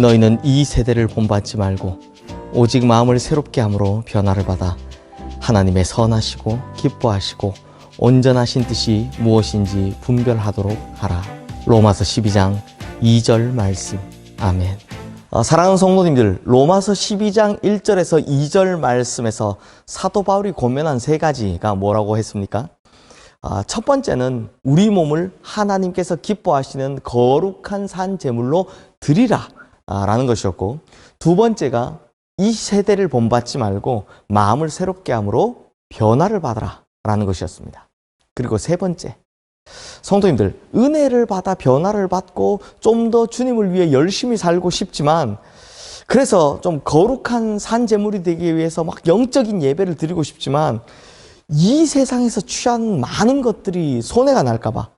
너희는 이 세대를 본받지 말고 오직 마음을 새롭게 함으로 변화를 받아 하나님의 선하시고 기뻐하시고 온전하신 뜻이 무엇인지 분별하도록 하라. 로마서 12장 2절 말씀. 아멘. 사랑하는 성도님들, 로마서 12장 1절에서 2절 말씀에서 사도 바울이 고면한 세 가지가 뭐라고 했습니까? 첫 번째는 우리 몸을 하나님께서 기뻐하시는 거룩한 산 제물로 드리라 라는 것이었고, 두 번째가 이 세대를 본받지 말고 마음을 새롭게 함으로 변화를 받아라 라는 것이었습니다. 그리고 세 번째, 성도님들, 은혜를 받아 변화를 받고 좀 더 주님을 위해 열심히 살고 싶지만, 그래서 좀 거룩한 산 제물이 되기 위해서 막 영적인 예배를 드리고 싶지만 이 세상에서 취한 많은 것들이 손해가 날까봐,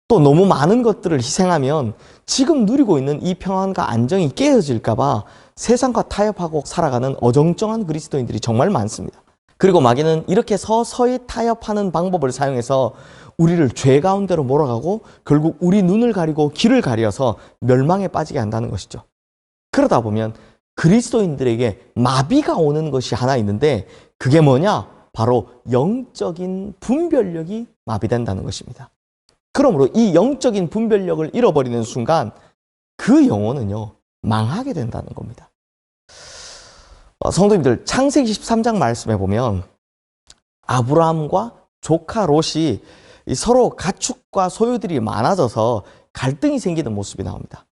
또 너무 많은 것들을 희생하면 지금 누리고 있는 이 평안과 안정이 깨어질까봐 세상과 타협하고 살아가는 어정쩡한 그리스도인들이 정말 많습니다. 그리고 마귀는 이렇게 서서히 타협하는 방법을 사용해서 우리를 죄 가운데로 몰아가고 결국 우리 눈을 가리고 귀를 가려서 멸망에 빠지게 한다는 것이죠. 그러다 보면 그리스도인들에게 마비가 오는 것이 하나 있는데, 그게 뭐냐? 바로 영적인 분별력이 마비된다는 것입니다. 그러므로 이 영적인 분별력을 잃어버리는 순간 그 영혼은요, 망하게 된다는 겁니다. 성도님들, 창세기 13장 말씀에 보면 아브라함과 조카 롯이 서로 가축과 소유들이 많아져서 갈등이 생기는 모습이 나옵니다.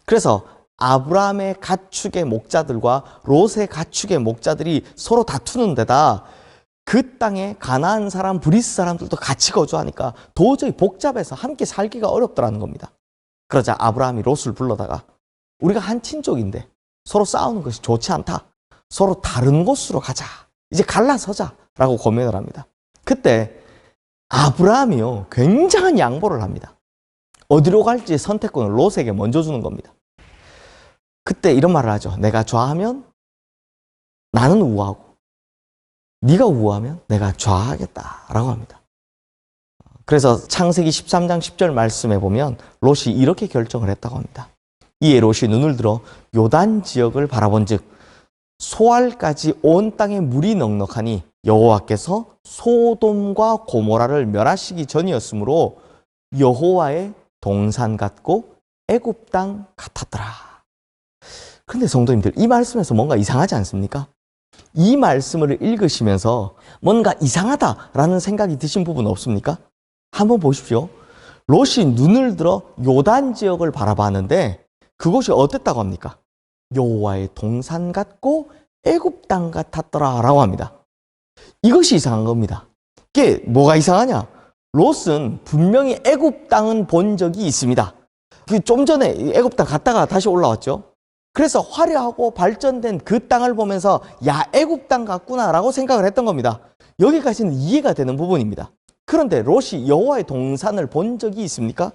그래서 아브라함의 가축의 목자들과 롯의 가축의 목자들이 서로 다투는 데다 그 땅에 가나안 사람, 브리스 사람들도 같이 거주하니까 도저히 복잡해서 함께 살기가 어렵더라는 겁니다. 그러자 아브라함이 롯을 불러다가 우리가 한 친족인데 서로 싸우는 것이 좋지 않다. 서로 다른 곳으로 가자. 이제 갈라서자 라고 고민을 합니다. 그때 아브라함이요, 굉장한 양보를 합니다. 어디로 갈지 선택권을 롯에게 먼저 주는 겁니다. 그때 이런 말을 하죠. 내가 좌하면 나는 우하고 네가 우하면 내가 좌하겠다라고 합니다. 그래서 창세기 13장 10절 말씀에 보면 롯이 이렇게 결정을 했다고 합니다. 이에 롯이 눈을 들어 요단 지역을 바라본즉 소알까지 온 땅에 물이 넉넉하니 여호와께서 소돔과 고모라를 멸하시기 전이었으므로 여호와의 동산 같고 애굽 땅 같았더라. 그런데 성도님들, 이 말씀에서 뭔가 이상하지 않습니까? 이 말씀을 읽으시면서 뭔가 이상하다라는 생각이 드신 부분 없습니까? 한번 보십시오. 롯이 눈을 들어 요단 지역을 바라봤는데 그곳이 어땠다고 합니까? 여호와의 동산 같고 애굽 땅 같았더라 라고 합니다. 이것이 이상한 겁니다. 이게 뭐가 이상하냐? 롯은 분명히 애굽 땅은 본 적이 있습니다. 좀 전에 애굽 땅 갔다가 다시 올라왔죠. 그래서 화려하고 발전된 그 땅을 보면서 야, 애굽 땅 같구나 라고 생각을 했던 겁니다. 여기까지는 이해가 되는 부분입니다. 그런데 롯이 여호와의 동산을 본 적이 있습니까?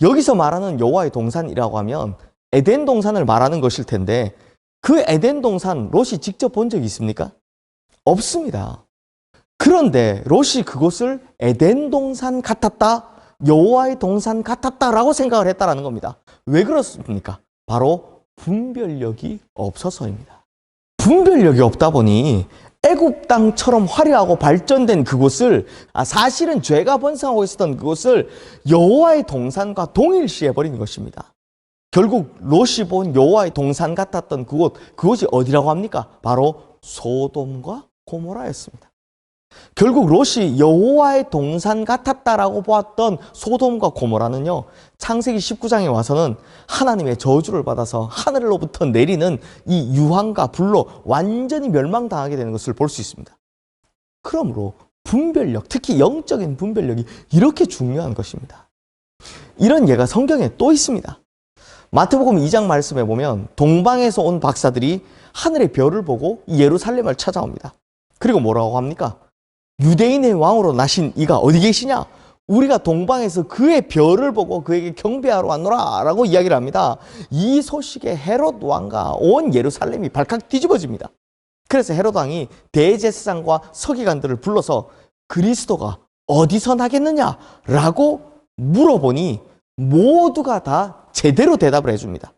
여기서 말하는 여호와의 동산이라고 하면 에덴 동산을 말하는 것일 텐데, 그 에덴 동산 롯이 직접 본 적이 있습니까? 없습니다. 그런데 롯이 그곳을 에덴 동산 같았다, 여호와의 동산 같았다라고 생각을 했다라는 겁니다. 왜 그렇습니까? 바로 분별력이 없어서입니다. 분별력이 없다 보니 애굽 땅처럼 화려하고 발전된 그곳을, 사실은 죄가 번성하고 있었던 그곳을 여호와의 동산과 동일시해 버린 것입니다. 결국 롯이 본 여호와의 동산 같았던 그곳이 어디라고 합니까? 바로 소돔과 고모라였습니다. 결국 롯이 여호와의 동산 같았다라고 보았던 소돔과 고모라는요, 창세기 19장에 와서는 하나님의 저주를 받아서 하늘로부터 내리는 이 유황과 불로 완전히 멸망당하게 되는 것을 볼 수 있습니다. 그러므로 분별력, 특히 영적인 분별력이 이렇게 중요한 것입니다. 이런 예가 성경에 또 있습니다. 마태복음 2장 말씀에 보면 동방에서 온 박사들이 하늘의 별을 보고 예루살렘을 찾아옵니다. 그리고 뭐라고 합니까? 유대인의 왕으로 나신 이가 어디 계시냐? 우리가 동방에서 그의 별을 보고 그에게 경배하러 왔노라 라고 이야기를 합니다. 이 소식에 헤롯 왕과 온 예루살렘이 발칵 뒤집어집니다. 그래서 헤롯 왕이 대제사장과 서기관들을 불러서 그리스도가 어디서 나겠느냐 라고 물어보니 모두가 다 제대로 대답을 해줍니다.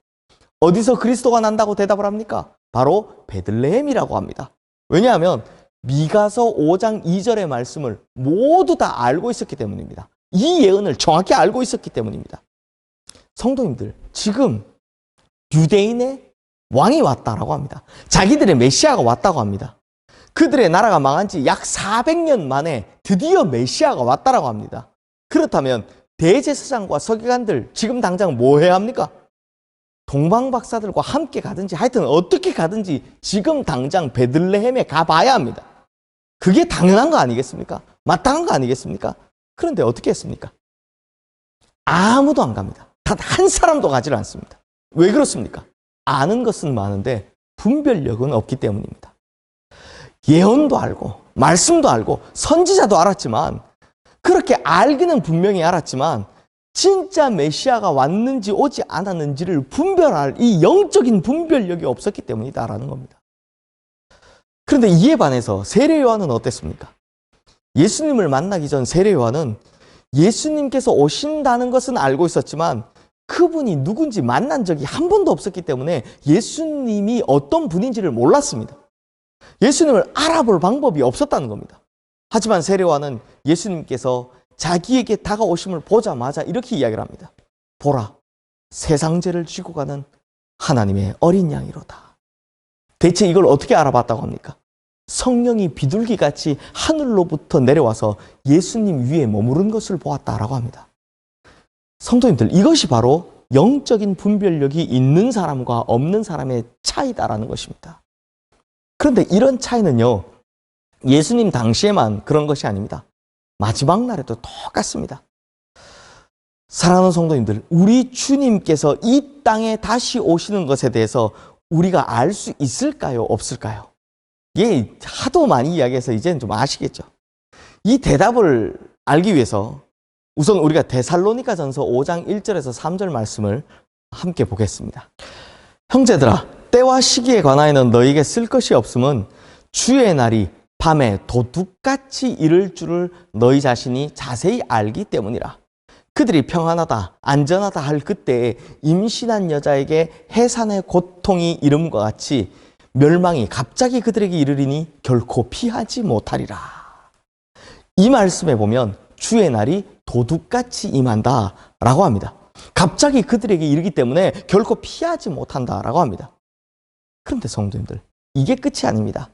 어디서 그리스도가 난다고 대답을 합니까? 바로 베들레헴이라고 합니다. 왜냐하면 미가서 5장 2절의 말씀을 모두 다 알고 있었기 때문입니다. 이 예언을 정확히 알고 있었기 때문입니다. 성도님들, 지금 유대인의 왕이 왔다라고 합니다. 자기들의 메시아가 왔다고 합니다. 그들의 나라가 망한 지 약 400년 만에 드디어 메시아가 왔다라고 합니다. 그렇다면 대제사장과 서기관들 지금 당장 뭐 해야 합니까? 동방박사들과 함께 가든지 하여튼 어떻게 가든지 지금 당장 베들레헴에 가봐야 합니다. 그게 당연한 거 아니겠습니까? 마땅한 거 아니겠습니까? 그런데 어떻게 했습니까? 아무도 안 갑니다. 단 한 사람도 가지 않습니다. 왜 그렇습니까? 아는 것은 많은데 분별력은 없기 때문입니다. 예언도 알고 말씀도 알고 선지자도 알았지만 그렇게 알기는 분명히 알았지만 진짜 메시아가 왔는지 오지 않았는지를 분별할 이 영적인 분별력이 없었기 때문이다라는 겁니다. 그런데 이에 반해서 세례 요한은 어땠습니까? 예수님을 만나기 전 세례 요한은 예수님께서 오신다는 것은 알고 있었지만 그분이 누군지 만난 적이 한 번도 없었기 때문에 예수님이 어떤 분인지를 몰랐습니다. 예수님을 알아볼 방법이 없었다는 겁니다. 하지만 세례 요한은 예수님께서 자기에게 다가오심을 보자마자 이렇게 이야기를 합니다. 보라, 세상 죄를 지고 가는 하나님의 어린 양이로다. 대체 이걸 어떻게 알아봤다고 합니까? 성령이 비둘기같이 하늘로부터 내려와서 예수님 위에 머무른 것을 보았다라고 합니다. 성도님들, 이것이 바로 영적인 분별력이 있는 사람과 없는 사람의 차이다라는 것입니다. 그런데 이런 차이는요, 예수님 당시에만 그런 것이 아닙니다. 마지막 날에도 똑같습니다. 사랑하는 성도님들, 우리 주님께서 이 땅에 다시 오시는 것에 대해서 우리가 알 수 있을까요? 없을까요? 예, 하도 많이 이야기해서 이제는 좀 아시겠죠? 이 대답을 알기 위해서 우선 우리가 데살로니가전서 5장 1절에서 3절 말씀을 함께 보겠습니다. 형제들아, 때와 시기에 관하여는 너희에게 쓸 것이 없음은 주의 날이 밤에 도둑같이 이를 줄을 너희 자신이 자세히 알기 때문이라. 그들이 평안하다, 안전하다 할 그때에 임신한 여자에게 해산의 고통이 이름과 같이 멸망이 갑자기 그들에게 이르리니 결코 피하지 못하리라. 이 말씀에 보면 주의 날이 도둑같이 임한다 라고 합니다. 갑자기 그들에게 이르기 때문에 결코 피하지 못한다 라고 합니다. 그런데 성도님들, 이게 끝이 아닙니다.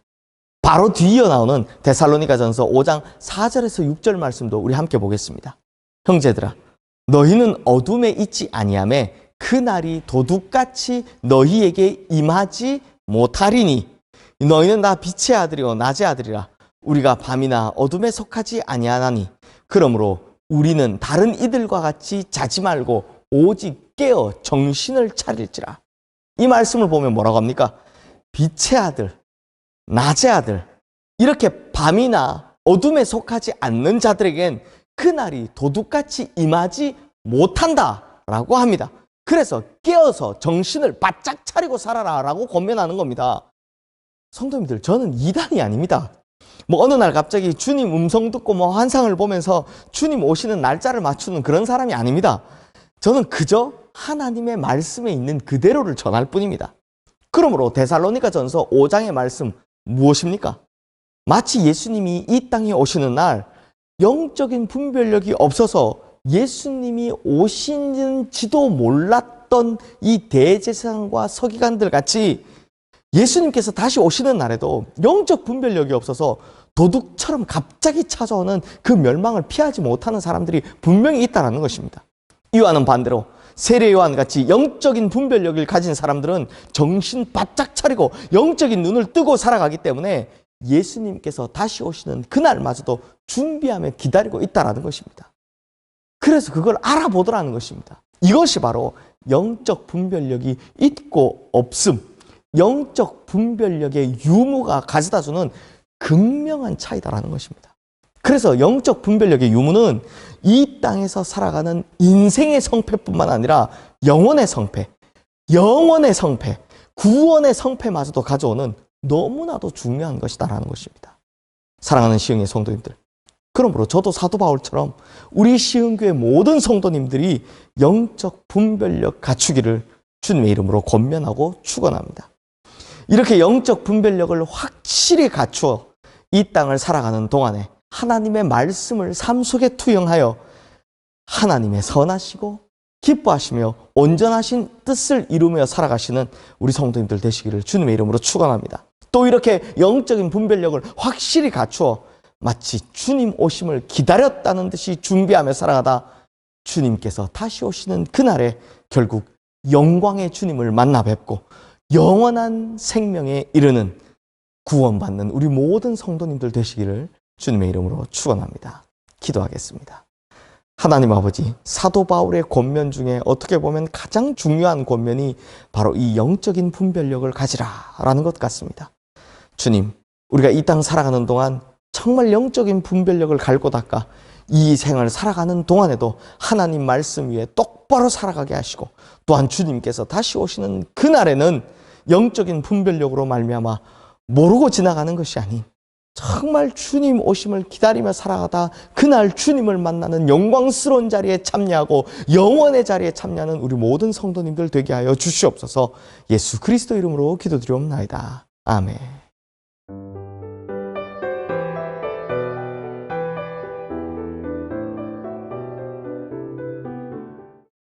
바로 뒤이어 나오는 데살로니가전서 5장 4절에서 6절 말씀도 우리 함께 보겠습니다. 형제들아, 너희는 어둠에 있지 아니하며 그 날이 도둑같이 너희에게 임하지 못하리니 너희는 다 빛의 아들이요 낮의 아들이라. 우리가 밤이나 어둠에 속하지 아니하나니 그러므로 우리는 다른 이들과 같이 자지 말고 오직 깨어 정신을 차릴지라. 이 말씀을 보면 뭐라고 합니까? 빛의 아들, 낮의 아들, 이렇게 밤이나 어둠에 속하지 않는 자들에겐 그날이 도둑같이 임하지 못한다라고 합니다. 그래서 깨어서 정신을 바짝 차리고 살아라라고 권면하는 겁니다. 성도님들, 저는 이단이 아닙니다. 어느 날 갑자기 주님 음성 듣고 환상을 보면서 주님 오시는 날짜를 맞추는 그런 사람이 아닙니다. 저는 그저 하나님의 말씀에 있는 그대로를 전할 뿐입니다. 그러므로 데살로니가전서 5장의 말씀 무엇입니까? 마치 예수님이 이 땅에 오시는 날 영적인 분별력이 없어서 예수님이 오시는지도 몰랐던 이 대제사장과 서기관들 같이 예수님께서 다시 오시는 날에도 영적 분별력이 없어서 도둑처럼 갑자기 찾아오는 그 멸망을 피하지 못하는 사람들이 분명히 있다는 것입니다. 이와는 반대로 세례 요한같이 영적인 분별력을 가진 사람들은 정신 바짝 차리고 영적인 눈을 뜨고 살아가기 때문에 예수님께서 다시 오시는 그날마저도 준비하며 기다리고 있다는 것입니다. 그래서 그걸 알아보더라는 것입니다. 이것이 바로 영적 분별력이 있고 없음, 영적 분별력의 유무가 가져다주는 극명한 차이다라는 것입니다. 그래서 영적 분별력의 유무는 이 땅에서 살아가는 인생의 성패뿐만 아니라 영혼의 성패, 구원의 성패마저도 가져오는 너무나도 중요한 것이다라는 것입니다. 사랑하는 시흥의 성도님들, 그러므로 저도 사도 바울처럼 우리 시흥교회 모든 성도님들이 영적 분별력 갖추기를 주님의 이름으로 권면하고 축원합니다. 이렇게 영적 분별력을 확실히 갖추어 이 땅을 살아가는 동안에 하나님의 말씀을 삶 속에 투영하여 하나님의 선하시고 기뻐하시며 온전하신 뜻을 이루며 살아가시는 우리 성도님들 되시기를 주님의 이름으로 축원합니다. 또 이렇게 영적인 분별력을 확실히 갖추어 마치 주님 오심을 기다렸다는 듯이 준비하며 살아가다 주님께서 다시 오시는 그날에 결국 영광의 주님을 만나 뵙고 영원한 생명에 이르는 구원받는 우리 모든 성도님들 되시기를 주님의 이름으로 축원합니다. 기도하겠습니다. 하나님 아버지, 사도 바울의 권면 중에 어떻게 보면 가장 중요한 권면이 바로 이 영적인 분별력을 가지라라는 것 같습니다. 주님, 우리가 이 땅 살아가는 동안 정말 영적인 분별력을 갈고 닦아 이 생을 살아가는 동안에도 하나님 말씀 위에 똑바로 살아가게 하시고 또한 주님께서 다시 오시는 그날에는 영적인 분별력으로 말미암아 모르고 지나가는 것이 아닌 정말 주님 오심을 기다리며 살아가다 그날 주님을 만나는 영광스러운 자리에 참여하고 영원의 자리에 참여하는 우리 모든 성도님들 되게 하여 주시옵소서. 예수 그리스도 이름으로 기도드리옵나이다. 아멘.